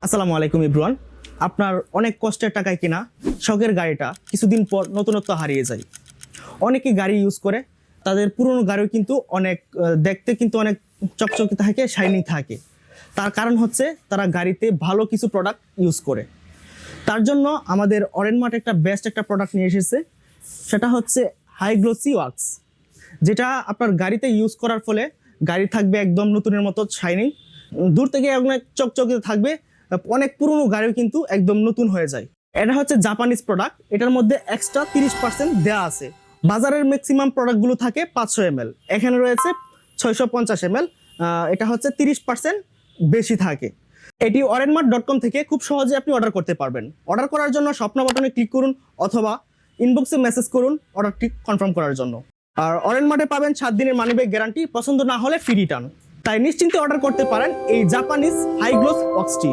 আসসালামু আলাইকুম এভরিওয়ান। আপনার অনেক কষ্টের টাকায় কিনা শখের গাড়িটা কিছুদিন পর নতুনত্ব হারিয়ে যায়। অনেকে গাড়ি ইউজ করে, তাদের পুরনো গাড়িও কিন্তু অনেক দেখতে কিন্তু অনেক চকচকে থাকে, শাইনিং থাকে। তার কারণ হচ্ছে তারা গাড়িতে ভালো কিছু প্রোডাক্ট ইউজ করে। তার জন্য আমাদের অরেনমার্ট একটা বেস্ট একটা প্রোডাক্ট নিয়ে এসেছে, সেটা হচ্ছে হাই গ্লোসি ওয়াক্স, যেটা আপনার গাড়িতে ইউজ করার ফলে গাড়ি থাকবে একদম নতুনের মতো শাইনিং। দূর থেকে অনেক চকচকে থাকবে, অনেক পুরনো গাড়িও কিন্তু একদম নতুন হয়ে যায়। এটা হচ্ছে জাপানিজ প্রোডাক্ট, এটার মধ্যে এক্সট্রা 30% দেওয়া আছে। বাজারের ম্যাক্সিমাম প্রোডাক্টগুলো থাকে 500 ml, এখানে রয়েছে 650 ml। এটা হচ্ছে 30% বেশি থাকে। এটি orenmart.com থেকে খুব সহজে আপনি অর্ডার করতে পারবেন। অর্ডার করার জন্য স্বপ্ন বাটনে ক্লিক করুন অথবা ইনবক্সে মেসেজ করুন অর্ডারটি কনফার্ম করার জন্য। আর অরেনমার্টে পাবেন 7 দিনের মানি ব্যাক গ্যারান্টি, পছন্দ না হলে ফ্রি রিটার্ন। তাই নিশ্চিন্তে অর্ডার করতে পারেন এই জাপানিজ হাই গ্লোস ওয়াক্সটি।